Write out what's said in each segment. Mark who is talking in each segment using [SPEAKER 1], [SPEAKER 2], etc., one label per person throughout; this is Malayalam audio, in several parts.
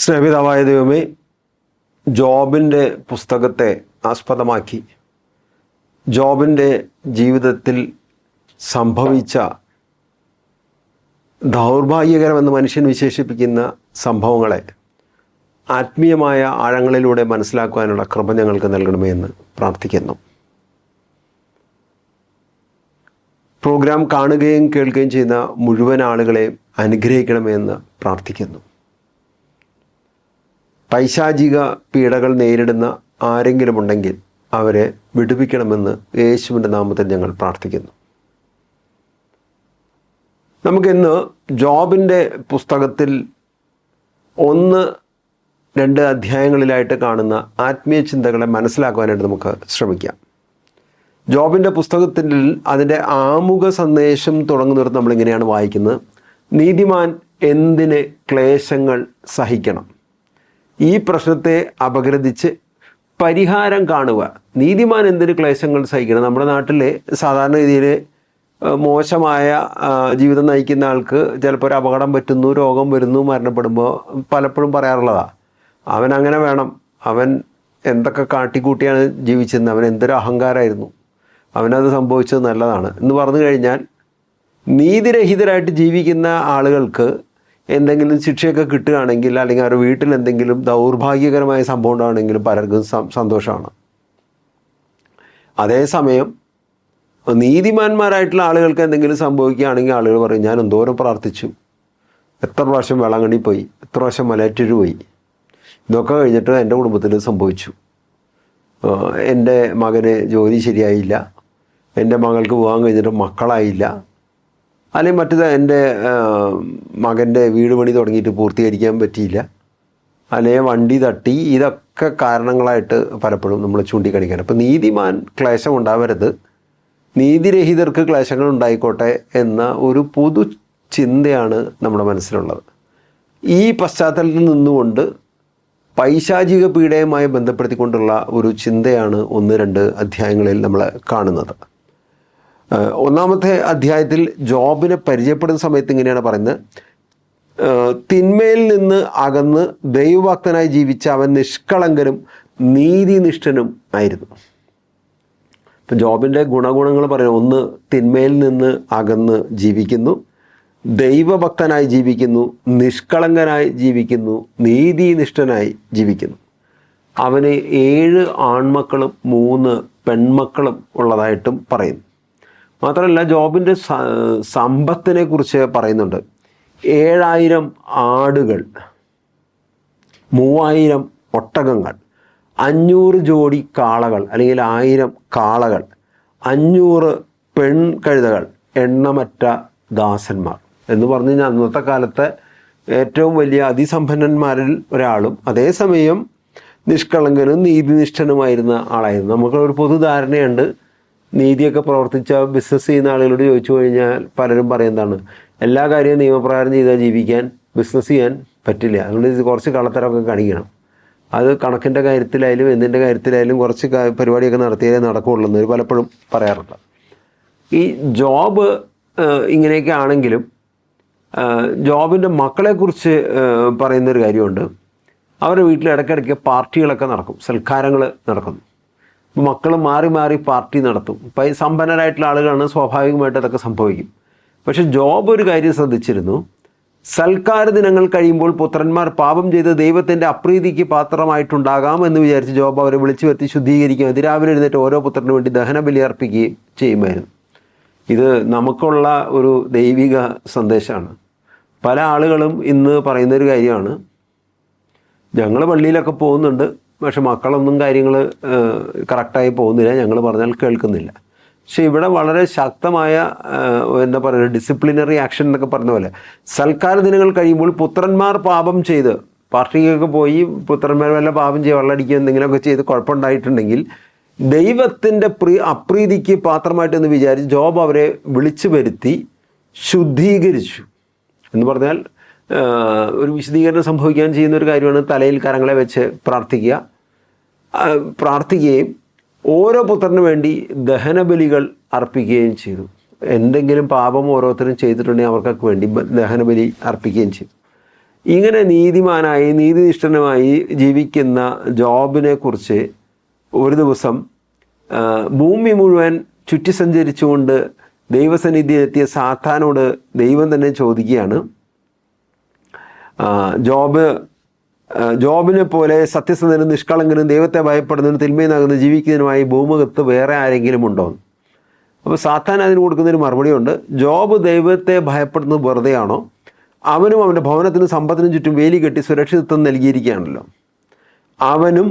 [SPEAKER 1] സ്നേഹിതാവായ ദൈവമേ, ജോബിൻ്റെ പുസ്തകത്തെ ആസ്പദമാക്കി ജോബിൻ്റെ ജീവിതത്തിൽ സംഭവിച്ച ദൗർഭാഗ്യകരമെന്ന് മനുഷ്യൻ വിശേഷിപ്പിക്കുന്ന സംഭവങ്ങളെ ആത്മീയമായ ആഴങ്ങളിലൂടെ മനസ്സിലാക്കുവാനുള്ള കൃപ ഞങ്ങൾക്ക് നൽകണമേ എന്ന് പ്രാർത്ഥിക്കുന്നു. പ്രോഗ്രാം കാണുകയും കേൾക്കുകയും ചെയ്യുന്ന മുഴുവൻ ആളുകളെയും അനുഗ്രഹിക്കണമെന്ന് പ്രാർത്ഥിക്കുന്നു. പൈശാചിക പീഡകൾ നേരിടുന്ന ആരെങ്കിലും ഉണ്ടെങ്കിൽ അവരെ വിടുവിക്കണമെന്ന് യേശുവിൻ്റെ നാമത്തിൽ ഞങ്ങൾ പ്രാർത്ഥിക്കുന്നു. നമുക്കിന്ന് ജോബിൻ്റെ പുസ്തകത്തിൽ 1-2 അധ്യായങ്ങളിലായിട്ട് കാണുന്ന ആത്മീയ ചിന്തകളെ മനസ്സിലാക്കുവാനായിട്ട് നമുക്ക് ശ്രമിക്കാം. ജോബിൻ്റെ പുസ്തകത്തിൽ അതിൻ്റെ ആമുഖ സന്ദേശം തുടങ്ങുന്നിടത്ത് നമ്മളിങ്ങനെയാണ് വായിക്കുന്നത്: നീതിമാൻ എന്തിന് ക്ലേശങ്ങൾ സഹിക്കണം? ഈ പ്രശ്നത്തെ അപഗ്രഥിച്ച് പരിഹാരം കാണുക. നീതിമാൻ എന്തിന് ക്ലേശങ്ങൾ സഹിക്കണം? നമ്മുടെ നാട്ടിലെ സാധാരണ രീതിയിൽ മോശമായ ജീവിതം നയിക്കുന്ന ആൾക്ക് ചിലപ്പോൾ ഒരു അപകടം പറ്റുന്നു, രോഗം വരുന്നു, മരണപ്പെടുമ്പോൾ പലപ്പോഴും പറയാറുള്ളതാണ്, അവൻ അങ്ങനെ വേണം, അവൻ എന്തൊക്കെ കാട്ടിക്കൂട്ടിയാണ് ജീവിച്ചിരുന്നത്, അവൻ എന്തൊരു അഹങ്കാരമായിരുന്നു, അവനത് സംഭവിച്ചത് നല്ലതാണ് എന്ന് പറഞ്ഞു കഴിഞ്ഞാൽ നീതിരഹിതരായിട്ട് ജീവിക്കുന്ന ആളുകൾക്ക് എന്തെങ്കിലും ശിക്ഷയൊക്കെ കിട്ടുകയാണെങ്കിൽ, അല്ലെങ്കിൽ അവരുടെ വീട്ടിൽ എന്തെങ്കിലും ദൗർഭാഗ്യകരമായ സംഭവം ഉണ്ടാകണമെങ്കിലും പലർക്കും സന്തോഷമാണ്. അതേസമയം നീതിമാന്മാരായിട്ടുള്ള ആളുകൾക്ക് എന്തെങ്കിലും സംഭവിക്കുകയാണെങ്കിൽ ആളുകൾ പറയും, ഞാൻ എന്തോരം പ്രാർത്ഥിച്ചു, എത്ര പ്രാവശ്യം വേളാങ്കണ്ണി പോയി, എത്ര പ്രാവശ്യം മലയാറ്റൂർ പോയി, ഇതൊക്കെ കഴിഞ്ഞിട്ട് എൻ്റെ കുടുംബത്തിൽ സംഭവിച്ചു, എൻ്റെ മകന് ജോലി ശരിയായില്ല, എൻ്റെ മകൾക്ക് പോകാൻ കഴിഞ്ഞിട്ട് മക്കളായില്ല, അല്ലെങ്കിൽ മറ്റേത് എൻ്റെ മകൻ്റെ വീട് പണി തുടങ്ങിയിട്ട് പൂർത്തീകരിക്കാൻ പറ്റിയില്ല, അല്ലെങ്കിൽ വണ്ടി തട്ടി. ഇതൊക്കെ കാരണങ്ങളായിട്ട് പലപ്പോഴും നമ്മൾ ചൂണ്ടിക്കാണിക്കാൻ. അപ്പോൾ നീതിമാൻ ക്ലേശം ഉണ്ടാവരുത്, നീതിരഹിതർക്ക് ക്ലേശങ്ങൾ ഉണ്ടായിക്കോട്ടെ എന്ന ഒരു പൊതു ചിന്തയാണ് നമ്മുടെ മനസ്സിലുള്ളത്. ഈ പശ്ചാത്തലത്തിൽ നിന്നുകൊണ്ട് പൈശാചിക പീഡയുമായി ബന്ധപ്പെടുത്തിക്കൊണ്ടുള്ള ഒരു ചിന്തയാണ് 1-2 അധ്യായങ്ങളിൽ നമ്മൾ കാണുന്നത്. 1-ാമത്തെ അധ്യായത്തിൽ ജോബിനെ പരിചയപ്പെടുന്ന സമയത്ത് ഇങ്ങനെയാണ് പറയുന്നത്: തിന്മയിൽ നിന്ന് അകന്ന് ദൈവഭക്തനായി ജീവിച്ച അവൻ നിഷ്കളങ്കനും നീതിനിഷ്ഠനും ആയിരുന്നു. ഇപ്പം ജോബിൻ്റെ ഗുണങ്ങൾ പറയുന്നത്: 1, തിന്മയിൽ നിന്ന് അകന്ന് ജീവിക്കുന്നു, ദൈവഭക്തനായി ജീവിക്കുന്നു, നിഷ്കളങ്കനായി ജീവിക്കുന്നു, നീതിനിഷ്ഠനായി ജീവിക്കുന്നു. അവന് 7 ആൺമക്കളും 3 പെൺമക്കളും ഉള്ളതായിട്ടും പറയുന്നു. മാത്രമല്ല ജോബിൻ്റെ സമ്പത്തിനെ കുറിച്ച് പറയുന്നുണ്ട്. 7000 ആടുകൾ, 3000 ഒട്ടകങ്ങൾ, 500 ജോഡി കാളകൾ അല്ലെങ്കിൽ 1000 കാളകൾ, 500 പെൺകഴുതകൾ, എണ്ണമറ്റ ദാസന്മാർ എന്ന് പറഞ്ഞു കഴിഞ്ഞാൽ അന്നത്തെ കാലത്തെ ഏറ്റവും വലിയ അതിസമ്പന്നന്മാരിൽ ഒരാളും അതേസമയം നിഷ്കളങ്കനും നീതിനിഷ്ഠനുമായിരുന്ന ആളായിരുന്നു. നമുക്കൊരു പൊതുധാരണയുണ്ട്, നീതിയൊക്കെ പ്രവർത്തിച്ച ബിസിനസ് ചെയ്യുന്ന ആളുകളോട് ചോദിച്ചു കഴിഞ്ഞാൽ പലരും പറയുന്നതാണ്, എല്ലാ കാര്യവും നിയമപ്രകാരം ചെയ്താൽ ജീവിക്കാൻ, ബിസിനസ് ചെയ്യാൻ പറ്റില്ല, അതുകൊണ്ട് ഇത് കുറച്ച് കള്ളത്തരമൊക്കെ കാണിക്കണം, അത് കണക്കിൻ്റെ കാര്യത്തിലായാലും എന്തിൻ്റെ കാര്യത്തിലായാലും കുറച്ച് പരിപാടിയൊക്കെ നടത്തിയാലേ നടക്കുകയുള്ളൂ എന്ന് പലപ്പോഴും പറയാറുണ്ട്. ഈ ജോബ് ഇങ്ങനെയൊക്കെ ആണെങ്കിലും ജോബിൻ്റെ മക്കളെക്കുറിച്ച് പറയുന്നൊരു കാര്യമുണ്ട്. അവരുടെ വീട്ടിൽ ഇടയ്ക്കിടയ്ക്ക് പാർട്ടികളൊക്കെ നടക്കും, സൽക്കാരങ്ങൾ നടക്കുന്നു. മക്കൾ മാറി മാറി പാർട്ടി നടത്തും. സമ്പന്നരായിട്ടുള്ള ആളുകളാണ്, സ്വാഭാവികമായിട്ട് അതൊക്കെ സംഭവിക്കും. പക്ഷെ ജോബ് ഒരു കാര്യം ശ്രദ്ധിച്ചിരുന്നു: സൽക്കാര ദിനങ്ങൾ കഴിയുമ്പോൾ പുത്രന്മാർ പാപം ചെയ്ത് ദൈവത്തിൻ്റെ അപ്രീതിക്ക് പാത്രമായിട്ടുണ്ടാകാം എന്ന് വിചാരിച്ച് ജോബ് അവരെ വിളിച്ചു വരുത്തി ശുദ്ധീകരിക്കുകയും അതിരാവിലെ എഴുന്നേറ്റ് ഓരോ പുത്രന് വേണ്ടി ദഹനബലി അർപ്പിക്കുകയും ചെയ്യുമായിരുന്നു. ഇത് നമുക്കുള്ള ഒരു ദൈവിക സന്ദേശമാണ്. പല ആളുകളും ഇന്ന് പറയുന്നൊരു കാര്യമാണ്, ഞങ്ങൾ പള്ളിയിലൊക്കെ പോകുന്നുണ്ട്, പക്ഷെ മക്കളൊന്നും കാര്യങ്ങൾ കറക്റ്റായി പോകുന്നില്ല, ഞങ്ങൾ പറഞ്ഞാൽ കേൾക്കുന്നില്ല. പക്ഷെ ഇവിടെ വളരെ ശക്തമായ എന്താ പറയുക, ഡിസിപ്ലിനറി ആക്ഷൻ എന്നൊക്കെ പറഞ്ഞ പോലെ സൽക്കാര ദിനങ്ങൾ കഴിയുമ്പോൾ പുത്രന്മാർ പാപം ചെയ്ത്, പാർട്ടിക്കൊക്കെ പോയി പുത്രന്മാർ വല്ല പാപം ചെയ്ത് വെള്ളടിക്കുക എന്തെങ്കിലുമൊക്കെ ചെയ്ത് കുഴപ്പമുണ്ടായിട്ടുണ്ടെങ്കിൽ ദൈവത്തിൻ്റെ അപ്രീതിക്ക് പാത്രമായിട്ടെന്ന് വിചാരിച്ച് ജോബ് അവരെ വിളിച്ചു വരുത്തി ശുദ്ധീകരിച്ചു. എന്ന് പറഞ്ഞാൽ ഒരു വിശദീകരണം സംഭവിക്കാൻ ചെയ്യുന്ന ഒരു കാര്യമാണ് തലയിൽ കരങ്ങളെ വെച്ച് പ്രാർത്ഥിക്കുകയും ഓരോ പുത്രന് വേണ്ടി ദഹനബലികൾ അർപ്പിക്കുകയും ചെയ്തു. എന്തെങ്കിലും പാപം ഓരോരുത്തരും ചെയ്തിട്ടുണ്ടെങ്കിൽ അവർക്കൊക്കെ വേണ്ടി ദഹനബലി അർപ്പിക്കുകയും ചെയ്തു. ഇങ്ങനെ നീതിമാനായി നീതിനിഷ്ഠനുമായി ജീവിക്കുന്ന ജോബിനെ കുറിച്ച് ഒരു ദിവസം ഭൂമി മുഴുവൻ ചുറ്റി സഞ്ചരിച്ചുകൊണ്ട് ദൈവസന്നിധിയിലെത്തിയ സാത്താനോട് ദൈവം തന്നെ ചോദിക്കുകയാണ്, ജോബിനെ പോലെ സത്യസന്ധനും നിഷ്കളങ്കനും ദൈവത്തെ ഭയപ്പെടുന്നതിനും തിന്മയെന്നാകുന്ന ജീവിക്കുന്നതിനുമായി ഭൂമുഖത്ത് വേറെ ആരെങ്കിലും ഉണ്ടോ? അപ്പോൾ സാത്താൻ അതിന് കൊടുക്കുന്നൊരു മറുപടിയുണ്ട്. ജോബ് ദൈവത്തെ ഭയപ്പെടുന്നത് വെറുതെയാണോ? അവനും അവൻ്റെ ഭവനത്തിനും സമ്പത്തിനും ചുറ്റും വേലി കെട്ടി സുരക്ഷിതത്വം നൽകിയിരിക്കുകയാണല്ലോ. അവനും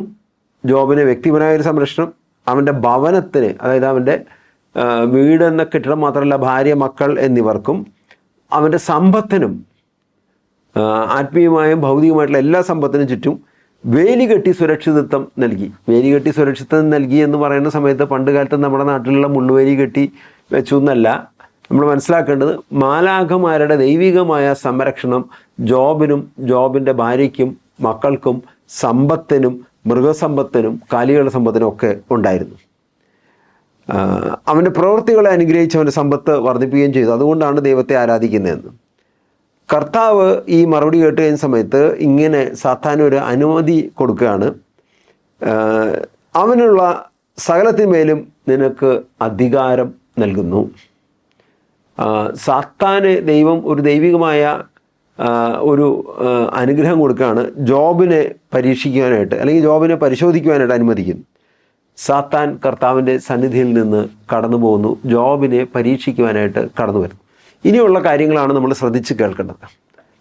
[SPEAKER 1] ജോബിന് വ്യക്തിപരമായൊരു സംരക്ഷണം, അവൻ്റെ ഭവനത്തിന്, അതായത് അവൻ്റെ വീട് എന്ന കെട്ടിടം മാത്രമല്ല ഭാര്യ മക്കൾ എന്നിവർക്കും, അവൻ്റെ സമ്പത്തിനും ആത്മീയമായും ഭൗതികമായിട്ടുള്ള എല്ലാ സമ്പത്തിനും ചുറ്റും വേലി കെട്ടി സുരക്ഷിതത്വം നൽകി. വേലി കെട്ടി സുരക്ഷിതത്വം നൽകി എന്ന് പറയുന്ന സമയത്ത് പണ്ട് കാലത്ത് നമ്മുടെ നാട്ടിലുള്ള മുള്ളുവേലി കെട്ടി വെച്ചു എന്നല്ല നമ്മൾ മനസ്സിലാക്കേണ്ടത്. മാലാഖമാരുടെ ദൈവികമായ സംരക്ഷണം ജോബിനും ജോബിൻ്റെ ഭാര്യയ്ക്കും മക്കൾക്കും സമ്പത്തിനും മൃഗസമ്പത്തിനും കാലികളുടെ സമ്പത്തിനും ഒക്കെ ഉണ്ടായിരുന്നു. അവൻ്റെ പ്രവൃത്തികളെ അനുഗ്രഹിച്ച് അവൻ്റെ സമ്പത്ത് വർദ്ധിപ്പിക്കുകയും ചെയ്തു. അതുകൊണ്ടാണ് ദൈവത്തെ ആരാധിക്കുന്നതെന്ന്. കർത്താവ് ഈ മറുപടി കേട്ട് കഴിഞ്ഞ സമയത്ത് ഇങ്ങനെ സാത്താനൊരു അനുമതി കൊടുക്കുകയാണ്, അവനുള്ള സകലത്തിന്മേലും നിനക്ക് അധികാരം നൽകുന്നു. സാത്താന് ദൈവം ഒരു ദൈവികമായ ഒരു അനുഗ്രഹം കൊടുക്കുകയാണ്, ജോബിനെ പരീക്ഷിക്കുവാനായിട്ട് അല്ലെങ്കിൽ ജോബിനെ പരിശോധിക്കുവാനായിട്ട് അനുവദിക്കുന്നു. സാത്താൻ കർത്താവിൻ്റെ സന്നിധിയിൽ നിന്ന് കടന്നു പോകുന്നു, ജോബിനെ പരീക്ഷിക്കുവാനായിട്ട് കടന്നു വരുന്നു. ഇനിയുള്ള കാര്യങ്ങളാണ് നമ്മൾ ശ്രദ്ധിച്ച് കേൾക്കേണ്ടത്.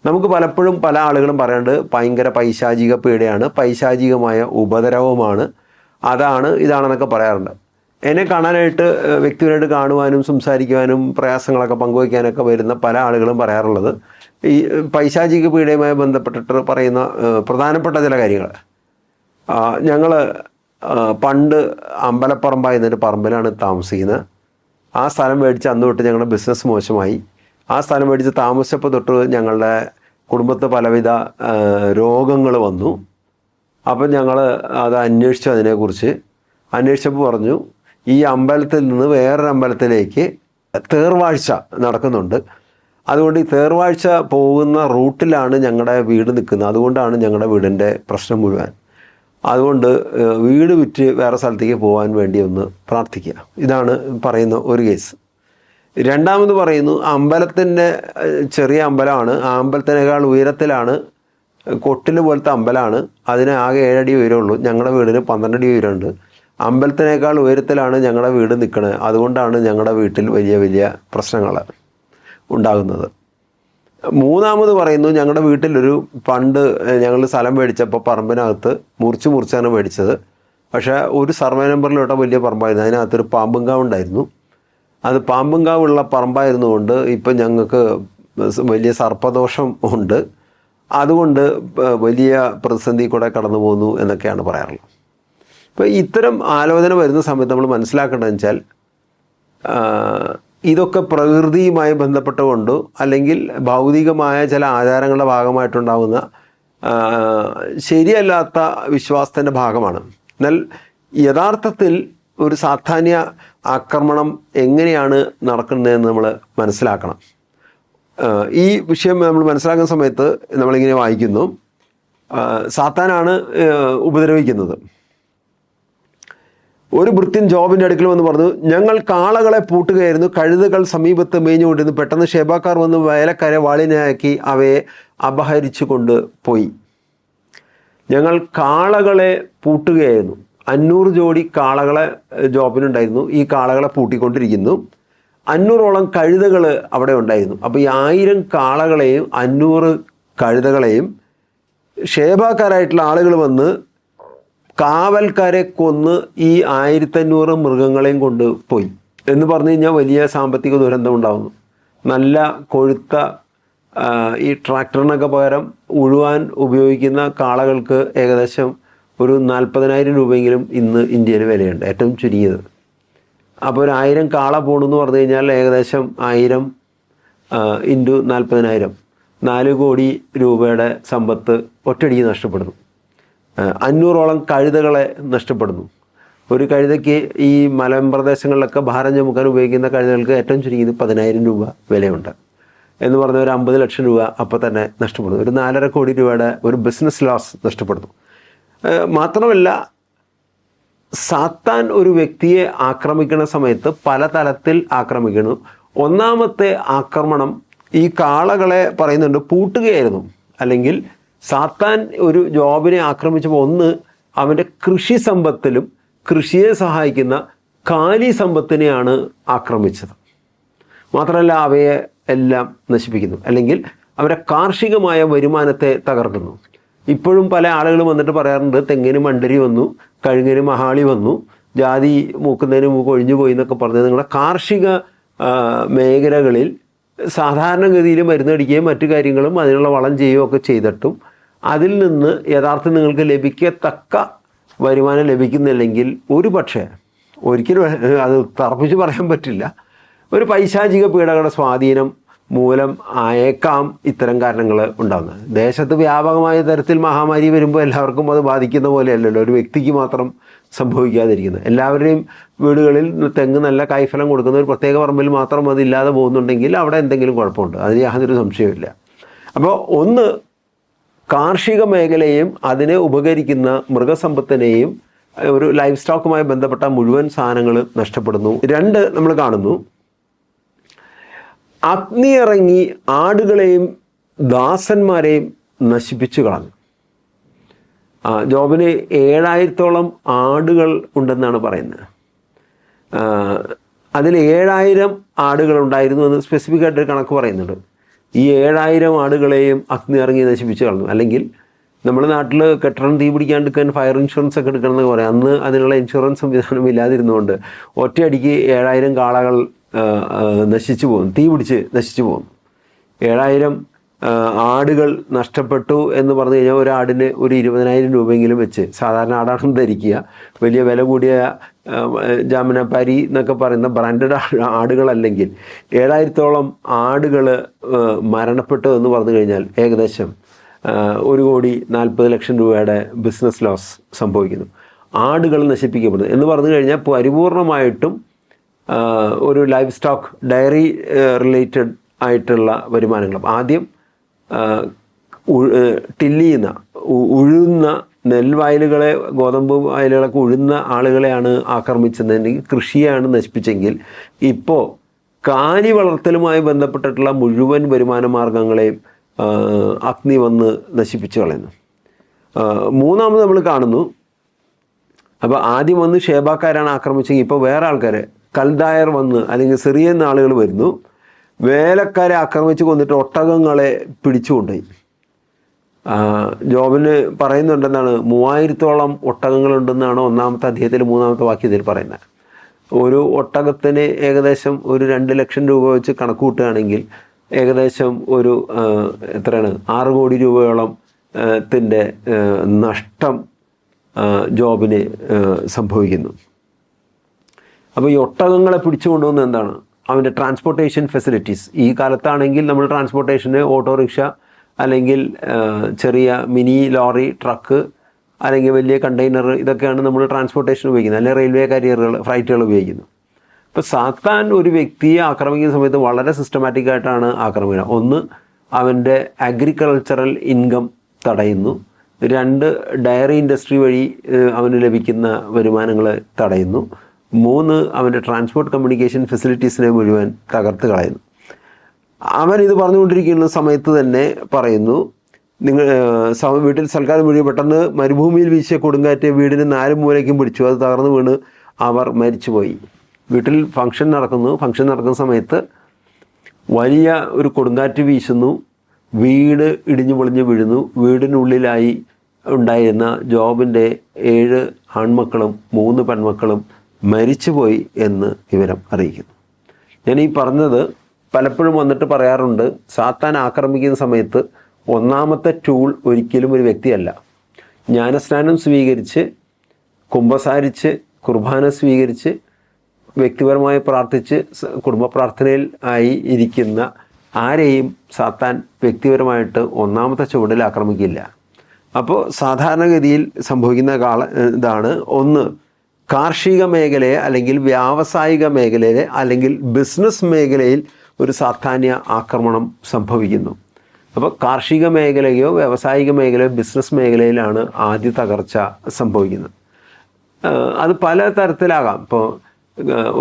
[SPEAKER 1] നമുക്ക് പലപ്പോഴും പല ആളുകളും പറയാണ്ട് ഭയങ്കര പൈശാചിക പീഡയാണ്, പൈശാചികമായ ഉപദ്രവമാണ്, അതാണ് ഇതാണെന്നൊക്കെ പറയാറുണ്ട്. എന്നെ കാണാനായിട്ട് വ്യക്തിപരമായിട്ട് കാണുവാനും സംസാരിക്കുവാനും പ്രയാസങ്ങളൊക്കെ പങ്കുവയ്ക്കാനൊക്കെ വരുന്ന പല ആളുകളും പറയാറുള്ളത് ഈ പൈശാചിക പീഡയുമായി ബന്ധപ്പെട്ടിട്ട് പറയുന്ന പ്രധാനപ്പെട്ട ചില കാര്യങ്ങൾ. ഞങ്ങൾ പണ്ട് അമ്പലപ്പറമ്പായിരുന്നൊരു പറമ്പിലാണ് താമസിക്കുന്നത്. ആ സ്ഥലം മേടിച്ച് അന്ന് തൊട്ട് ഞങ്ങളുടെ ബിസിനസ് മോശമായി. ആ സ്ഥലം മേടിച്ച് താമസിച്ചപ്പോൾ തൊട്ട് ഞങ്ങളുടെ കുടുംബത്തിൽ പലവിധ രോഗങ്ങൾ വന്നു. അപ്പം ഞങ്ങൾ അത് അന്വേഷിച്ചു. അതിനെക്കുറിച്ച് അന്വേഷിച്ചപ്പോൾ പറഞ്ഞു, ഈ അമ്പലത്തിൽ നിന്ന് വേറൊരു അമ്പലത്തിലേക്ക് തേർവാഴ്ച നടക്കുന്നുണ്ട്. അതുകൊണ്ട് ഈ തേർവാഴ്ച പോകുന്ന റൂട്ടിലാണ് ഞങ്ങളുടെ വീട് നിൽക്കുന്നത്. അതുകൊണ്ടാണ് ഞങ്ങളുടെ വീടിൻ്റെ പ്രശ്നം മുഴുവൻ. അതുകൊണ്ട് വീട് വിറ്റ് വേറെ സ്ഥലത്തേക്ക് പോകാൻ വേണ്ടി ഒന്ന് പ്രാർത്ഥിക്കുക. ഇതാണ് പറയുന്ന ഒരു കേസ്. രണ്ടാമത് പറയുന്നു, അമ്പലത്തിൻ്റെ ചെറിയ അമ്പലമാണ്, ആ അമ്പലത്തിനേക്കാൾ ഉയരത്തിലാണ്, കൊട്ടിൽ പോലത്തെ അമ്പലമാണ്, അതിന് ആകെ 7 അടി ഉയരമുള്ളൂ. ഞങ്ങളുടെ വീടിന് 12 അടി ഉയരമുണ്ട്. അമ്പലത്തിനേക്കാൾ ഉയരത്തിലാണ് ഞങ്ങളുടെ വീട് നിൽക്കുന്നത്. അതുകൊണ്ടാണ് ഞങ്ങളുടെ വീട്ടിൽ വലിയ വലിയ പ്രശ്നങ്ങൾ ഉണ്ടാകുന്നത്. മൂന്നാമത് പറയുന്നു, ഞങ്ങളുടെ വീട്ടിലൊരു പണ്ട് ഞങ്ങൾ സ്ഥലം മേടിച്ചപ്പോൾ പറമ്പിനകത്ത് മുറിച്ചാണ് മേടിച്ചത്. പക്ഷേ ഒരു സർവേ നമ്പറിലോട്ട് വലിയ പറമ്പായിരുന്നു, അതിനകത്തൊരു പാമ്പുംകാവ് ഉണ്ടായിരുന്നു. അത് പാമ്പുംകാവുള്ള പറമ്പായിരുന്നുകൊണ്ട് ഇപ്പം ഞങ്ങൾക്ക് വലിയ സർപ്പദോഷം ഉണ്ട്. അതുകൊണ്ട് വലിയ പ്രതിസന്ധി കൂടെ കടന്നു പോകുന്നു എന്നൊക്കെയാണ് പറയാറുള്ളത്. ഇപ്പോൾ ഇത്തരം ആലോചന വരുന്ന സമയത്ത് നമ്മൾ മനസ്സിലാക്കേണ്ടതെന്ന് വെച്ചാൽ ഇതൊക്കെ പ്രകൃതിയുമായി ബന്ധപ്പെട്ടുകൊണ്ടോ അല്ലെങ്കിൽ ഭൗതികമായ ചില ആചാരങ്ങളുടെ ഭാഗമായിട്ടുണ്ടാകുന്ന ശരിയല്ലാത്ത വിശ്വാസത്തിൻ്റെ ഭാഗമാണ്. എന്നാൽ യഥാർത്ഥത്തിൽ ഒരു സാധാന്യ ആക്രമണം എങ്ങനെയാണ് നടക്കുന്നതെന്ന് നമ്മൾ മനസ്സിലാക്കണം. ഈ വിഷയം നമ്മൾ മനസ്സിലാക്കുന്ന സമയത്ത് നമ്മളിങ്ങനെ വായിക്കുന്നു, സാത്താനാണ് ഉപദ്രവിക്കുന്നത്. ഒരു ഭൃത്യൻ ജോബിൻ്റെ അടുക്കൽ വന്ന് പറഞ്ഞു, ഞങ്ങൾ കാളകളെ പൂട്ടുകയായിരുന്നു, കഴുതകൾ സമീപത്ത് മേഞ്ഞുകൊണ്ടിരുന്നു. പെട്ടെന്ന് ഷേബാക്കാർ വന്ന് വേലക്കാരെ വാളിനാക്കി അവയെ അപഹരിച്ചു കൊണ്ട് പോയി. ഞങ്ങൾ കാളകളെ പൂട്ടുകയായിരുന്നു. 500 ജോഡി കാളകളെ ജോബിനുണ്ടായിരുന്നു. ഈ കാളകളെ പൂട്ടിക്കൊണ്ടിരിക്കുന്നു. 500ഓളം കഴുതകൾ അവിടെ ഉണ്ടായിരുന്നു. അപ്പോൾ ഈ 1000 കാളകളെയും 500 കഴുതകളെയും ഷേബാക്കാരായിട്ടുള്ള ആളുകൾ വന്ന് കാവൽക്കാരെ കൊന്ന് ഈ 1500 മൃഗങ്ങളെയും കൊണ്ട് പോയി എന്ന് പറഞ്ഞു കഴിഞ്ഞാൽ വലിയ സാമ്പത്തിക ദുരന്തം ഉണ്ടാകുന്നു. നല്ല കൊഴുത്ത ഈ ട്രാക്ടറിനൊക്കെ പകരം ഉഴുവാൻ ഉപയോഗിക്കുന്ന കാളകൾക്ക് ഏകദേശം ഒരു 40,000 രൂപയെങ്കിലും ഇന്ന് ഇന്ത്യയിൽ വിലയുണ്ട്, ഏറ്റവും ചുരുങ്ങിയത്. അപ്പോൾ ഒരു 1000 കാള പോകണമെന്ന് പറഞ്ഞു കഴിഞ്ഞാൽ ഏകദേശം 1000 ഇൻറ്റു 40,000 4 കോടി രൂപയുടെ സമ്പത്ത് ഒറ്റയടിക്ക് നഷ്ടപ്പെടുന്നു. 500ഓളം കഴുതകളെ നഷ്ടപ്പെടുന്നു. ഒരു കഴുതയ്ക്ക് ഈ മലമ്പ്രദേശങ്ങളിലൊക്കെ ഭാരം ചുമക്കാൻ ഉപയോഗിക്കുന്ന കഴുതകൾക്ക് ഏറ്റവും ചുരുങ്ങിയത് 10,000 രൂപ വിലയുണ്ട്. എന്ന് പറഞ്ഞ ഒരു 50 ലക്ഷം രൂപ അപ്പോൾ തന്നെ നഷ്ടപ്പെടുന്നു. ഒരു 4.5 കോടി രൂപയുടെ ഒരു ബിസിനസ് ലോസ് നഷ്ടപ്പെടുന്നു. മാത്രമല്ല, സാത്താൻ ഒരു വ്യക്തിയെ ആക്രമിക്കുന്ന സമയത്ത് പല തലത്തിൽ ആക്രമിക്കുന്നു. ഒന്നാമത്തെ ആക്രമണം ഈ കാളകളെ പറയുന്നുണ്ട് പൂട്ടുകയായിരുന്നു. അല്ലെങ്കിൽ സാത്താൻ ഒരു ജോബിനെ ആക്രമിച്ചപ്പോൾ ഒന്ന് അവൻ്റെ കൃഷി സമ്പത്തിലും കൃഷിയെ സഹായിക്കുന്ന കാലി സമ്പത്തിനെയാണ് ആക്രമിച്ചത്. മാത്രമല്ല അവയെ എല്ലാം നശിപ്പിക്കുന്നു, അല്ലെങ്കിൽ അവരുടെ കാർഷികമായ വരുമാനത്തെ തകർക്കുന്നു. ഇപ്പോഴും പല ആളുകളും വന്നിട്ട് പറയാറുണ്ട്, തെങ്ങിന് മണ്ടരി വന്നു, കഴുങ്ങിന് മഹാളി വന്നു, ജാതി മൂക്കുന്നതിന് മൂക്ക് ഒഴിഞ്ഞു പോയി എന്നൊക്കെ പറഞ്ഞത് നിങ്ങളുടെ കാർഷിക മേഖലകളിൽ സാധാരണഗതിയിൽ മരുന്നടിക്കുകയും മറ്റു കാര്യങ്ങളും അതിനുള്ള വളം ചെയ്യുകയും ഒക്കെ ചെയ്തിട്ടും അതിൽ നിന്ന് യഥാർത്ഥം നിങ്ങൾക്ക് ലഭിക്കത്തക്ക വരുമാനം ലഭിക്കുന്നില്ലെങ്കിൽ ഒരു പക്ഷേ, ഒരിക്കലും അത് തറപ്പിച്ച് പറയാൻ പറ്റില്ല, ഒരു പൈശാചിക പീഡകളുടെ സ്വാധീനം മൂലം ആയേക്കാം ഇത്തരം കാരണങ്ങൾ ഉണ്ടാകുന്നത്. ദേശത്ത് വ്യാപകമായ തരത്തിൽ മഹാമാരി വരുമ്പോൾ എല്ലാവർക്കും അത് ബാധിക്കുന്ന പോലെയല്ലല്ലോ ഒരു വ്യക്തിക്ക് മാത്രം സംഭവിക്കാതിരിക്കുന്നത്. എല്ലാവരുടെയും വീടുകളിൽ തെങ്ങ് നല്ല കായ്ഫലം കൊടുക്കുന്ന ഒരു പ്രത്യേക പറമ്പിൽ മാത്രം അതില്ലാതെ പോകുന്നുണ്ടെങ്കിൽ അവിടെ എന്തെങ്കിലും കുഴപ്പമുണ്ട്, അതിന് യാതൊരു സംശയമില്ല. അപ്പോൾ ഒന്ന്, കാർഷിക മേഖലയെയും അതിനെ ഉപകരിക്കുന്ന മൃഗസമ്പത്തിനെയും ഒരു ലൈഫ് സ്റ്റോക്കുമായി ബന്ധപ്പെട്ട മുഴുവൻ സാധനങ്ങൾ നഷ്ടപ്പെടുന്നു. 2, നമ്മൾ കാണുന്നു അഗ്നി ഇറങ്ങി ആടുകളെയും ദാസന്മാരെയും നശിപ്പിച്ചു കളഞ്ഞു. ജോബിന് 7000-ഓളം ആടുകൾ ഉണ്ടെന്നാണ് പറയുന്നത്. അതിൽ 7000 ആടുകൾ ഉണ്ടായിരുന്നു എന്ന് സ്പെസിഫിക് ആയിട്ടൊരു കണക്ക് പറയുന്നുണ്ട്. ഈ 7000 ആടുകളെയും അഗ്നി ഇറങ്ങി നശിപ്പിച്ചു കളഞ്ഞു. അല്ലെങ്കിൽ നമ്മുടെ നാട്ടിൽ കെട്ടിടം തീ പിടിക്കാണ്ടിരിക്കാൻ ഫയർ ഇൻഷുറൻസ് ഒക്കെ എടുക്കണമെന്ന് പറയാം. അന്ന് അതിനുള്ള ഇൻഷുറൻസ് സംവിധാനം ഇല്ലാതിരുന്നുകൊണ്ട് ഒറ്റയടിക്ക് 7000 കാളകൾ നശിച്ചു പോകുന്നു, തീ പിടിച്ച് നശിച്ചു പോകുന്നു. 7000 ആടുകൾ നഷ്ടപ്പെട്ടു എന്ന് പറഞ്ഞു കഴിഞ്ഞാൽ ഒരാടിന് ഒരു 20,000 രൂപയെങ്കിലും വെച്ച്, സാധാരണ ആടാണെന്ന് ധരിക്കുക, വലിയ വില കൂടിയ ജാമനപ്പാരി എന്നൊക്കെ പറയുന്ന ബ്രാൻഡഡ് ആടുകളല്ലെങ്കിൽ 7000-ഓളം ആടുകൾ മരണപ്പെട്ടു എന്ന് പറഞ്ഞു കഴിഞ്ഞാൽ ഏകദേശം 1,40,00,000 രൂപയുടെ ബിസിനസ് ലോസ് സംഭവിക്കുന്നു. ആടുകൾ നശിപ്പിക്കപ്പെടുന്നു എന്ന് പറഞ്ഞു കഴിഞ്ഞാൽ പരിപൂർണമായിട്ടും ഒരു ലൈഫ് സ്റ്റോക്ക് ഡയറി റിലേറ്റഡ് ആയിട്ടുള്ള വരുമാനങ്ങളും. ആദ്യം ടില്ലിയുന്ന ഉഴുന്ന നെൽവയലുകളെ, ഗോതമ്പ് വയലുകളൊക്കെ ഉഴുന്ന ആളുകളെയാണ് ആക്രമിച്ചതെങ്കിൽ, കൃഷിയാണ് നശിപ്പിച്ചെങ്കിൽ, ഇപ്പോൾ കാലി വളർത്തലുമായി ബന്ധപ്പെട്ടിട്ടുള്ള മുഴുവൻ വരുമാന മാർഗങ്ങളെയും അഗ്നി വന്ന് നശിപ്പിച്ചു കളയുന്നു. 3 നമ്മൾ കാണുന്നു, അപ്പോൾ ആദ്യം വന്ന് ഷേബാക്കാരാണ് ആക്രമിച്ചെങ്കിൽ ഇപ്പോൾ വേറെ ആൾക്കാരെ കൽദായർ വന്ന്, അല്ലെങ്കിൽ സിറിയൻ ആളുകൾ വരുന്നു, വേലക്കാരെ ആക്രമിച്ച് കൊന്നിട്ട് ഒട്ടകങ്ങളെ പിടിച്ചുകൊണ്ടുപോയി. ജോബിന് പറയുന്നുണ്ടെന്നാണ് 3000-ഓളം ഒട്ടകങ്ങളുണ്ടെന്നാണ് 1-ാമത്തെ അധ്യായത്തിൽ 3-ാമത്തെ വാക്യത്തിൽ പറയുന്നത്. ഒരു ഒട്ടകത്തിന് ഏകദേശം ഒരു 2 ലക്ഷം രൂപ വെച്ച് കണക്ക് കൂട്ടുകയാണെങ്കിൽ ഏകദേശം ഒരു എത്രയാണ് 6 കോടി രൂപയോളം ത്തിൻ്റെ നഷ്ടം ജോബിന് സംഭവിക്കുന്നു. അപ്പോൾ ഈ ഒട്ടകങ്ങളെ പിടിച്ചു കൊണ്ടുവന്നത് എന്താണ്? അവൻ്റെ ട്രാൻസ്പോർട്ടേഷൻ ഫെസിലിറ്റീസ്. ഈ കാലത്താണെങ്കിൽ നമ്മൾ ട്രാൻസ്പോർട്ടേഷന് ഓട്ടോറിക്ഷ, അല്ലെങ്കിൽ ചെറിയ മിനി ലോറി, ട്രക്ക്, അല്ലെങ്കിൽ വലിയ കണ്ടെയ്നർ, ഇതൊക്കെയാണ് നമ്മൾ ട്രാൻസ്പോർട്ടേഷൻ ഉപയോഗിക്കുന്നത്, അല്ലെങ്കിൽ റെയിൽവേ കാരിയറുകൾ, ഫ്ലൈറ്റുകൾ ഉപയോഗിക്കുന്നു. ഇപ്പോൾ സാത്താൻ ഒരു വ്യക്തിയെ ആക്രമിക്കുന്ന സമയത്ത് വളരെ സിസ്റ്റമാറ്റിക് ആയിട്ടാണ് ആക്രമിക്കുന്നത്. ഒന്ന്, അവൻ്റെ അഗ്രികൾച്ചറൽ ഇൻകം തടയുന്നു. 2, ഡയറി ഇൻഡസ്ട്രി വഴി അവന് ലഭിക്കുന്ന വരുമാനങ്ങൾ തടയുന്നു. 3, അവൻ്റെ ട്രാൻസ്പോർട്ട് കമ്മ്യൂണിക്കേഷൻ ഫെസിലിറ്റീസിനെ മുഴുവൻ തകർത്ത് കളയുന്നു. അവൻ ഇത് പറഞ്ഞുകൊണ്ടിരിക്കുന്ന സമയത്ത് തന്നെ പറയുന്നു, നിങ്ങൾ വീട്ടിൽ സൽക്കാരം വീഴുക, പെട്ടെന്ന് മരുഭൂമിയിൽ വീശിയ കൊടുങ്കാറ്റ് വീടിന് 4 മൂലയ്ക്കും പിടിച്ചു, അത് തകർന്നു വീണ് അവർ മരിച്ചുപോയി. വീട്ടിൽ ഫംഗ്ഷൻ നടക്കുന്ന സമയത്ത് വലിയ ഒരു കൊടുങ്കാറ്റ് വീശുന്നു, വീട് ഇടിഞ്ഞു പൊളിഞ്ഞ് വീഴുന്നു. വീടിനുള്ളിലായി ഉണ്ടായിരുന്ന ജോബിൻ്റെ 7 ആൺമക്കളും 3 പെൺമക്കളും മരിച്ചുപോയി എന്ന് വിവരം അറിയിക്കുന്നു. ഞാൻ ഈ പറഞ്ഞത് പലപ്പോഴും വന്നിട്ട് പറയാറുണ്ട്, സാത്താൻ ആക്രമിക്കുന്ന സമയത്ത് 1-ാമത്തെ ടൂൾ ഒരിക്കലും ഒരു വ്യക്തിയല്ല. ജ്ഞാനസ്നാനം സ്വീകരിച്ച്, കുമ്പസാരിച്ച്, കുർബാന സ്വീകരിച്ച്, വ്യക്തിപരമായി പ്രാർത്ഥിച്ച്, കുടുംബ പ്രാർത്ഥനയിൽ ആയി ഇരിക്കുന്ന ആരെയും സാത്താൻ വ്യക്തിപരമായിട്ട് 1-ാമത്തെ ചുവടിൽ ആക്രമിക്കില്ല. അപ്പോൾ സാധാരണഗതിയിൽ സംഭവിക്കുന്ന ഇതാണ്. ഒന്ന്, കാർഷിക മേഖലയെ അല്ലെങ്കിൽ വ്യാവസായിക മേഖലയെ അല്ലെങ്കിൽ ബിസിനസ് മേഖലയിൽ ഒരു സാധാന്യ ആക്രമണം സംഭവിക്കുന്നു. അപ്പോൾ കാർഷിക മേഖലയോ വ്യാവസായിക മേഖലയോ ബിസിനസ് മേഖലയിലാണ് ആദ്യ തകർച്ച സംഭവിക്കുന്നത്. അത് പല തരത്തിലാകാം. ഇപ്പോൾ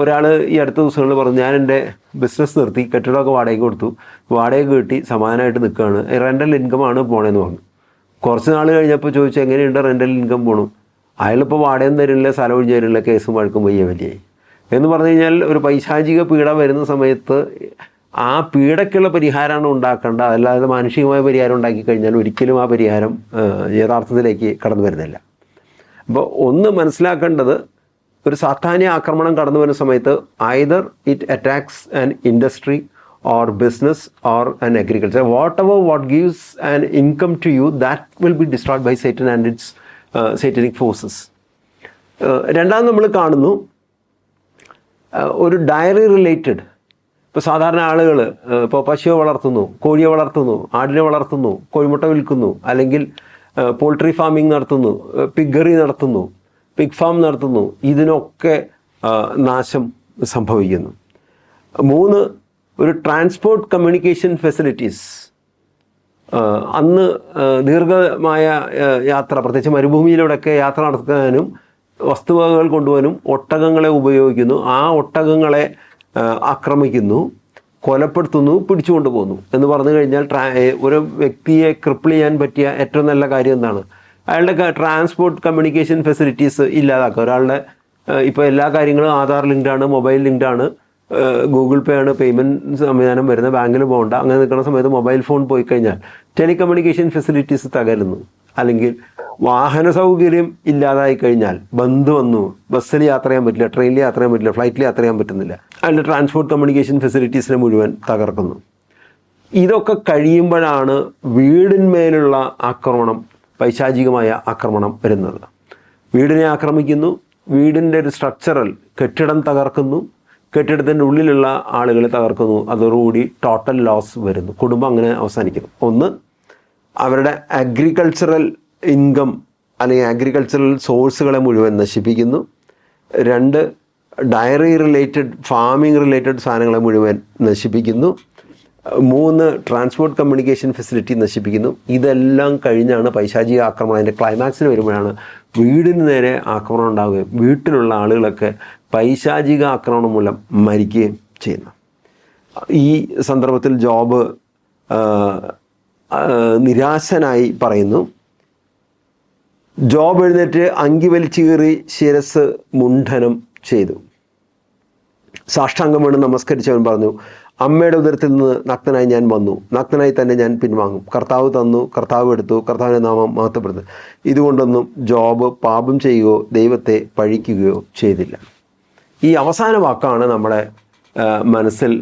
[SPEAKER 1] ഒരാൾ ഈ അടുത്ത ദിവസങ്ങളിൽ പറഞ്ഞു, ഞാൻ എൻ്റെ ബിസിനസ് നിർത്തി, കെട്ടിടമൊക്കെ വാടകയ്ക്ക് കൊടുത്തു, വാടക കിട്ടി സമാധാനമായിട്ട് നിൽക്കുകയാണ്, റെൻ്റൽ ഇൻകമാണ് പോണേന്ന് പറഞ്ഞു. കുറച്ച് നാൾ കഴിഞ്ഞപ്പോൾ ചോദിച്ചു എങ്ങനെയുണ്ട് റെൻ്റൽ ഇൻകം പോണു. അയാളിപ്പോൾ വാടകയും തരില്ല, സ്ഥലം ഒഴിഞ്ഞു തരില്ല, കേസും വഴക്കും വയ്യ വലിയായി എന്ന് പറഞ്ഞു കഴിഞ്ഞാൽ ഒരു പൈശാചിക പീഡ വരുന്ന സമയത്ത് ആ പീഡയ്ക്കുള്ള പരിഹാരമാണ് ഉണ്ടാക്കേണ്ടത്. അല്ലാതെ മാനുഷികമായ പരിഹാരം ഉണ്ടാക്കി കഴിഞ്ഞാൽ ഒരിക്കലും ആ പരിഹാരം യഥാർത്ഥത്തിലേക്ക് കടന്നു വരുന്നില്ല. അപ്പോൾ ഒന്ന് മനസ്സിലാക്കേണ്ടത്, ഒരു സാധാന്യ ആക്രമണം കടന്നു വരുന്ന സമയത്ത് either it attacks an industry or business or an agriculture, whatever what gives an income to you, that will be destroyed by Satan and its satanic forces. രണ്ടാമത് നമ്മൾ കാണുന്നു ഒരു ഡയറി റിലേറ്റഡ്, ഇപ്പോൾ സാധാരണ ആളുകൾ ഇപ്പോൾ പശുവെ വളർത്തുന്നു, കോഴിയെ വളർത്തുന്നു, ആടിനെ വളർത്തുന്നു, കോഴിമുട്ട വിൽക്കുന്നു, അല്ലെങ്കിൽ പോൾട്രി ഫാമിംഗ് നടത്തുന്നു, പിഗറി നടത്തുന്നു, പിഗ് ഫാം നടത്തുന്നു, ഇതിനൊക്കെ നാശം സംഭവിക്കുന്നു. 3, ഒരു ട്രാൻസ്പോർട്ട് കമ്മ്യൂണിക്കേഷൻ ഫെസിലിറ്റീസ്. അന്ന് ദീർഘമായ യാത്ര, പ്രത്യേകിച്ച് മരുഭൂമിയിലൂടെയൊക്കെ യാത്ര നടത്താനും വസ്തുവകകൾ കൊണ്ടുപോകാനും ഒട്ടകങ്ങളെ ഉപയോഗിക്കുന്നു. ആ ഒട്ടകങ്ങളെ ആക്രമിക്കുന്നു, കൊലപ്പെടുത്തുന്നു, പിടിച്ചുകൊണ്ട് പോകുന്നു എന്ന് പറഞ്ഞു കഴിഞ്ഞാൽ ഒരു വ്യക്തിയെ ക്രിപ്പിൾ ചെയ്യാൻ പറ്റിയ ഏറ്റവും നല്ല കാര്യം എന്താണ്? അയാളുടെ ട്രാൻസ്പോർട്ട് കമ്മ്യൂണിക്കേഷൻ ഫെസിലിറ്റീസ് ഇല്ലാതാക്കുക. ഒരാളുടെ ഇപ്പോൾ എല്ലാ കാര്യങ്ങളും ആധാർ ലിങ്ക്ഡാണ്, മൊബൈൽ ലിങ്ക്ഡാണ്, ഗൂഗിൾ പേ ആണ് പേയ്മെൻറ്റ് സംവിധാനം വരുന്നത്, ബാങ്കിൽ പോകണ്ട. അങ്ങനെ നിൽക്കുന്ന സമയത്ത് മൊബൈൽ ഫോൺ പോയി കഴിഞ്ഞാൽ ടെലികമ്മ്യൂണിക്കേഷൻ ഫെസിലിറ്റീസ് തകരുന്നു. അല്ലെങ്കിൽ വാഹന സൗകര്യം ഇല്ലാതായി കഴിഞ്ഞാൽ, ബന്ദ് വന്നു, ബസ്സിൽ യാത്ര ചെയ്യാൻ പറ്റില്ല, ട്രെയിനിൽ യാത്ര ചെയ്യാൻ പറ്റില്ല, ഫ്ലൈറ്റിൽ യാത്ര ചെയ്യാൻ പറ്റുന്നില്ല, അതിൻ്റെ ട്രാൻസ്പോർട്ട് കമ്മ്യൂണിക്കേഷൻ ഫെസിലിറ്റീസിനെ മുഴുവൻ തകർക്കുന്നു. ഇതൊക്കെ കഴിയുമ്പോഴാണ് വീടിന്മേലുള്ള ആക്രമണം, പൈശാചികമായ ആക്രമണം വരുന്നത്. വീടിനെ ആക്രമിക്കുന്നു, വീടിൻ്റെ ഒരു സ്ട്രക്ചറൽ കെട്ടിടം തകർക്കുന്നു, കെട്ടിടത്തിൻ്റെ ഉള്ളിലുള്ള ആളുകളെ തകർക്കുന്നു. അതോടുകൂടി ടോട്ടൽ ലോസ് വരുന്നു. കുടുംബം അങ്ങനെ അവസാനിക്കുന്നു. 1, അവരുടെ അഗ്രികൾച്ചറൽ ഇൻകം അല്ലെങ്കിൽ അഗ്രികൾച്ചറൽ സോഴ്സുകളെ മുഴുവൻ നശിപ്പിക്കുന്നു. 2, ഡയറി റിലേറ്റഡ്, ഫാമിംഗ് റിലേറ്റഡ് സാധനങ്ങളെ മുഴുവൻ നശിപ്പിക്കുന്നു. 3, ട്രാൻസ്പോർട്ട് കമ്മ്യൂണിക്കേഷൻ ഫെസിലിറ്റി നശിപ്പിക്കുന്നു. ഇതെല്ലാം കഴിഞ്ഞാണ് പൈശാചിക ആക്രമണം. അതിൻ്റെ ക്ലൈമാക്സിന് വരുമ്പോഴാണ് വീടിന് നേരെ ആക്രമണം ഉണ്ടാവുകയും വീട്ടിലുള്ള ആളുകളൊക്കെ പൈശാചിക ആക്രമണം മൂലം മരിക്കുകയും ചെയ്യുന്നു. ഈ സന്ദർഭത്തിൽ ജോബ് നിരാശനായി പറയുന്നു. ജോബ് എഴുന്നേറ്റ് അങ്കി വലിച്ചു കീറി ശിരസ് മുണ്ഡനം ചെയ്തു. സാഷ്ടാംഗം വീണ് നമസ്കരിച്ചവൻ പറഞ്ഞു, അമ്മയുടെ ഉദരത്തിൽ നിന്ന് നഗ്നനായി ഞാൻ വന്നു, നഗ്നനായി തന്നെ ഞാൻ പിൻവാങ്ങും. കർത്താവ് തന്നു, കർത്താവ് എടുത്തു, കർത്താവിൻ്റെ നാമം മഹത്വപ്പെടുന്നു. ഇതുകൊണ്ടൊന്നും ജോബ് പാപം ചെയ്യുകയോ ദൈവത്തെ പഴിക്കുകയോ ചെയ്തില്ല. ഈ അവസാന വാക്കാണ് നമ്മുടെ മനസ്സിൽ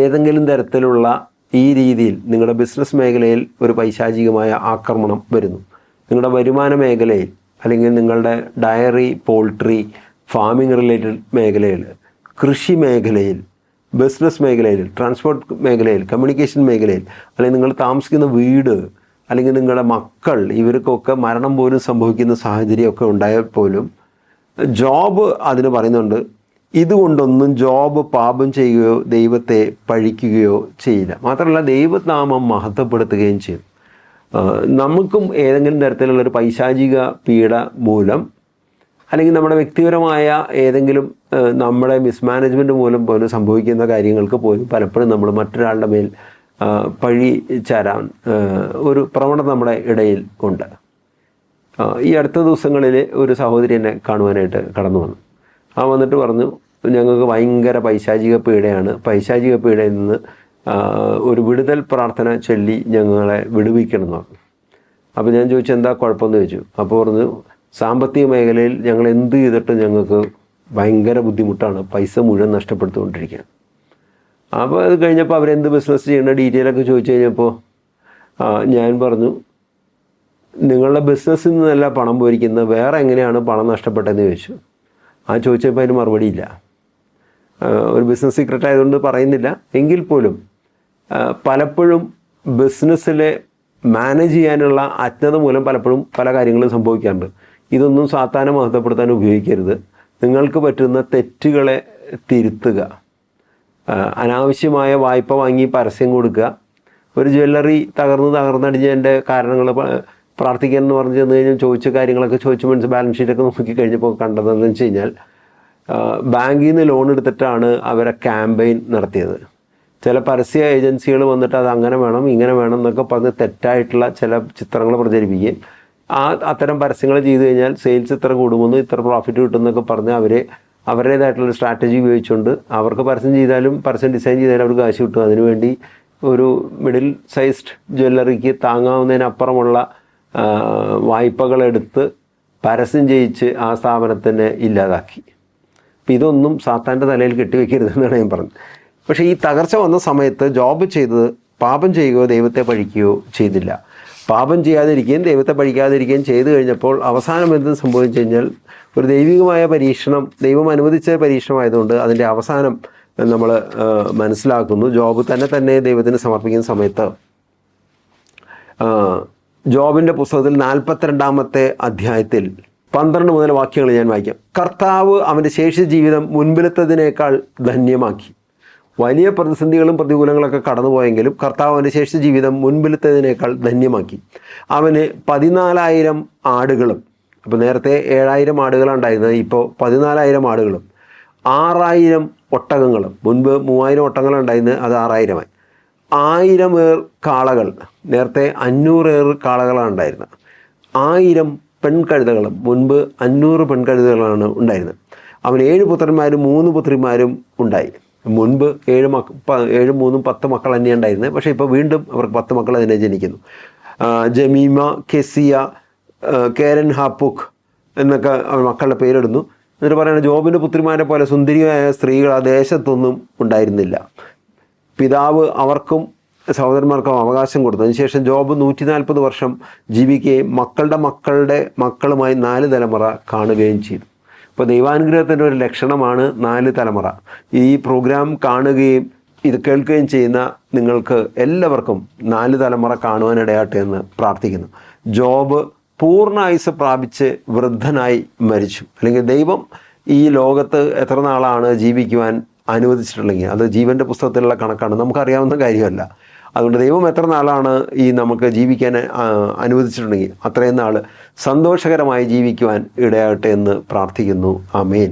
[SPEAKER 1] ഏതെങ്കിലും തരത്തിലുള്ള ഈ രീതിയിൽ നിങ്ങളുടെ ബിസിനസ് മേഖലയിൽ ഒരു പൈശാചികമായ ആക്രമണം വരുന്നു, നിങ്ങളുടെ വരുമാന മേഖലയിൽ അല്ലെങ്കിൽ നിങ്ങളുടെ ഡയറി, പോൾട്രി, ഫാമിംഗ് റിലേറ്റഡ് മേഖലയിൽ, കൃഷി മേഖലയിൽ, ബിസിനസ് മേഖലയിൽ, ട്രാൻസ്പോർട്ട് മേഖലയിൽ, കമ്മ്യൂണിക്കേഷൻ മേഖലയിൽ, അല്ലെങ്കിൽ നിങ്ങൾ താമസിക്കുന്ന വീട്, അല്ലെങ്കിൽ നിങ്ങളുടെ മക്കൾ, ഇവർക്കൊക്കെ മരണം പോലും സംഭവിക്കുന്ന സാഹചര്യമൊക്കെ ഉണ്ടായാൽ പോലും ജോബ് അതിന് പറയുന്നുണ്ട്, ഇതുകൊണ്ടൊന്നും ജോബ് പാപം ചെയ്യുകയോ ദൈവത്തെ പഴിക്കുകയോ ചെയ്യില്ല. മാത്രമല്ല ദൈവനാമം മഹത്വപ്പെടുത്തുകയും ചെയ്യും. നമുക്കും ഏതെങ്കിലും തരത്തിലുള്ളൊരു പൈശാചിക പീഡ മൂലം അല്ലെങ്കിൽ നമ്മുടെ വ്യക്തിപരമായ ഏതെങ്കിലും നമ്മുടെ മിസ്മാനേജ്മെൻറ്റ് മൂലം പോലും സംഭവിക്കുന്ന കാര്യങ്ങൾക്ക് പോലും പലപ്പോഴും നമ്മൾ മറ്റൊരാളുടെ മേൽ പഴി ചാരാൻ ഒരു പ്രവണത നമ്മുടെ ഇടയിൽ ഉണ്ട്. ഈ അടുത്ത ദിവസങ്ങളിൽ ഒരു സഹോദരി എന്നെ കാണുവാനായിട്ട് കടന്നു വന്നു. വന്നിട്ട് പറഞ്ഞു, ഞങ്ങൾക്ക് ഭയങ്കര പൈശാചിക പീഡയാണ്, പൈശാചിക പീഡയിൽ നിന്ന് ഒരു വിടുതൽ പ്രാർത്ഥന ചൊല്ലി ഞങ്ങളെ വിടുവിക്കണം എന്ന് പറഞ്ഞു. അപ്പോൾ ഞാൻ ചോദിച്ചു എന്താ കുഴപ്പമെന്ന് ചോദിച്ചു. അപ്പോൾ പറഞ്ഞു, സാമ്പത്തിക മേഖലയിൽ ഞങ്ങൾ എന്ത് ചെയ്തിട്ടും ഞങ്ങൾക്ക് ഭയങ്കര ബുദ്ധിമുട്ടാണ്, പൈസ മുഴുവൻ നഷ്ടപ്പെടുത്തുകൊണ്ടിരിക്കുകയാണ്. അപ്പോൾ അത് കഴിഞ്ഞപ്പോൾ അവരെന്ത് ബിസിനസ് ചെയ്യേണ്ട ഡീറ്റെയിലൊക്കെ ചോദിച്ചു കഴിഞ്ഞപ്പോൾ ഞാൻ പറഞ്ഞു, നിങ്ങളുടെ ബിസിനസ്സിൽ നിന്നല്ല പണം പോയിരിക്കുന്നത്, വേറെ എങ്ങനെയാണ് പണം നഷ്ടപ്പെട്ടതെന്ന് ചോദിച്ചു. ചോദിച്ചപ്പോൾ അതിന് മറുപടിയില്ല. ഒരു ബിസിനസ് സീക്രട്ട് ആയതുകൊണ്ട് പറയുന്നില്ല, എങ്കിൽ പോലും പലപ്പോഴും ബിസിനസ്സിലെ മാനേജ് ചെയ്യാനുള്ള അജ്ഞത മൂലം പലപ്പോഴും പല കാര്യങ്ങളും സംഭവിക്കാറുണ്ട്. ഇതൊന്നും സാത്താനെ മഹത്വപ്പെടുത്താൻ ഉപയോഗിക്കരുത്. നിങ്ങൾക്ക് പറ്റുന്ന തെറ്റുകളെ തിരുത്തുക. അനാവശ്യമായ വായ്പ വാങ്ങി പരസ്യം കൊടുക്കുക. ഒരു ജ്വല്ലറി തകർന്നടിഞ്ഞതിൻ്റെ കാരണങ്ങൾ പ്രാർത്ഥിക്കാൻ എന്ന് പറഞ്ഞു ചെന്ന് കഴിഞ്ഞാൽ ചോദിച്ച കാര്യങ്ങളൊക്കെ ചോദിച്ച് ബാലൻസ് ഷീറ്റൊക്കെ നോക്കി കഴിഞ്ഞപ്പോൾ കണ്ടതെന്ന് വെച്ച് കഴിഞ്ഞാൽ ബാങ്കിൽ നിന്ന് ലോൺ എടുത്തിട്ടാണ് അവരെ ക്യാമ്പയിൻ നടത്തിയത്. ചില പരസ്യ ഏജൻസികൾ വന്നിട്ട് അത് അങ്ങനെ വേണം ഇങ്ങനെ വേണം എന്നൊക്കെ പറഞ്ഞ് തെറ്റായിട്ടുള്ള ചില ചിത്രങ്ങൾ പ്രചരിപ്പിക്കുകയും അത്തരം പരസ്യങ്ങൾ ചെയ്തു കഴിഞ്ഞാൽ സെയിൽസ് ഇത്ര കൂടുമെന്ന് ഇത്ര പ്രോഫിറ്റ് കിട്ടുമെന്നൊക്കെ പറഞ്ഞ് അവരുടേതായിട്ടുള്ള സ്ട്രാറ്റജി ഉപയോഗിച്ചുകൊണ്ട് അവർക്ക് പരസ്യം ചെയ്താലും പരസ്യം ഡിസൈൻ ചെയ്താലും അവർക്ക് കാശ് കിട്ടും. അതിനുവേണ്ടി ഒരു മിഡിൽ സൈസ്ഡ് ജ്വല്ലറിക്ക് താങ്ങാവുന്നതിനപ്പുറമുള്ള വായ്പകളെടുത്ത് പരസ്യം ചെയ്യിച്ച് ആ സ്ഥാപനത്തിനെ ഇല്ലാതാക്കി. അപ്പം ഇതൊന്നും സാത്താൻ്റെ തലയിൽ കെട്ടിവെക്കരുതെന്നാണ് ഞാൻ പറഞ്ഞത്. പക്ഷേ ഈ തകർച്ച വന്ന സമയത്ത് ജോബ് ചെയ്തത് പാപം ചെയ്യുകയോ ദൈവത്തെ പഴിക്കുകയോ ചെയ്തില്ല. പാപം ചെയ്യാതിരിക്കുകയും ദൈവത്തെ പഴിക്കാതിരിക്കുകയും ചെയ്തു കഴിഞ്ഞപ്പോൾ അവസാനം എന്ത് സംഭവിച്ചു കഴിഞ്ഞാൽ ഒരു ദൈവികമായ പരീക്ഷണം, ദൈവം അനുവദിച്ച പരീക്ഷണമായതുകൊണ്ട് അതിൻ്റെ അവസാനം നമ്മൾ മനസ്സിലാക്കുന്നു. ജോബ് തന്നെ ദൈവത്തിന് സമർപ്പിക്കുന്ന സമയത്ത് ജോബിൻ്റെ പുസ്തകത്തിൽ 42-ാമത്തെ അധ്യായത്തിൽ 12 മുതൽ വാക്യങ്ങൾ ഞാൻ വായിക്കാം. കർത്താവ് അവൻ്റെ ശേഷി ജീവിതം മുൻപിലത്തതിനേക്കാൾ ധന്യമാക്കി. വലിയ പ്രതിസന്ധികളും പ്രതികൂലങ്ങളൊക്കെ കടന്നുപോയെങ്കിലും കർത്താവ് അവൻ്റെ ശേഷി ജീവിതം മുൻപിലത്തതിനേക്കാൾ ധന്യമാക്കി. അവന് 14,000 ആടുകളും, അപ്പോൾ നേരത്തെ 7,000 ആടുകളാണ് ഉണ്ടായിരുന്നത്, ഇപ്പോൾ 14,000 ആടുകളും 6,000 ഒട്ടകങ്ങളും. മുൻപ് 3,000 ഒട്ടകങ്ങളുണ്ടായിരുന്നത്, അത് 6,000 ആയി. 1,000 ഏർ കാളകൾ, നേരത്തെ 500 കാളകളാണ് ഉണ്ടായിരുന്നത്. 1000 പെൺകഴുതകളും, മുൻപ് 500 പെൺകഴുതകളാണ് ഉണ്ടായിരുന്നത്. അവന് 7 പുത്രന്മാരും 3 പുത്രിമാരും ഉണ്ടായി. മുൻപ് 7 3 10 മക്കൾ തന്നെയാണ് ഉണ്ടായിരുന്നത്. പക്ഷേ ഇപ്പോൾ വീണ്ടും അവർക്ക് 10 മക്കൾ തന്നെ ജനിക്കുന്നു. ജമീമ, കെസിയ, കേരൻ ഹാപ്പുക്ക് എന്നൊക്കെ മക്കളുടെ പേരിടുന്നു. എന്നിട്ട് പറയുന്നത് ജോബിൻ്റെ പുത്രിമാരെ പോലെ സുന്ദരിയായ സ്ത്രീകൾ ആ ദേശത്തൊന്നും ഉണ്ടായിരുന്നില്ല. പിതാവ് അവർക്കും സഹോദരന്മാർക്കും അവകാശം കൊടുത്തു. അതിനുശേഷം ജോബ് 140 വർഷം ജീവിക്കുകയും മക്കളുടെ മക്കളുമായി 4 തലമുറ കാണുകയും ചെയ്തു. ഇപ്പോൾ ദൈവാനുഗ്രഹത്തിൻ്റെ ഒരു ലക്ഷണമാണ് 4 തലമുറ. ഈ പ്രോഗ്രാം കാണുകയും ഇത് കേൾക്കുകയും ചെയ്യുന്ന നിങ്ങൾക്ക് എല്ലാവർക്കും 4 തലമുറ കാണുവാനിടയാട്ടെ എന്ന് പ്രാർത്ഥിക്കുന്നു. ജോബ് പൂർണ്ണ ആയുസ്സ് പ്രാപിച്ച് വൃദ്ധനായി മരിച്ചു. അല്ലെങ്കിൽ ദൈവം ഈ ലോകത്ത് എത്ര നാളാണ് ജീവിക്കുവാൻ അനുവദിച്ചിട്ടുണ്ടെങ്കിൽ അത് ജീവൻ്റെ പുസ്തകത്തിലുള്ള കണക്കാണ്, നമുക്കറിയാവുന്ന കാര്യമല്ല. അതുകൊണ്ട് ദൈവം എത്ര നാളാണ് ഈ നമുക്ക് ജീവിക്കാൻ അനുവദിച്ചിട്ടുണ്ടെങ്കിൽ അത്രയും നാൾ സന്തോഷകരമായി ജീവിക്കുവാൻ ഇടയാകട്ടെ എന്ന് പ്രാർത്ഥിക്കുന്നു. ആമേൻ.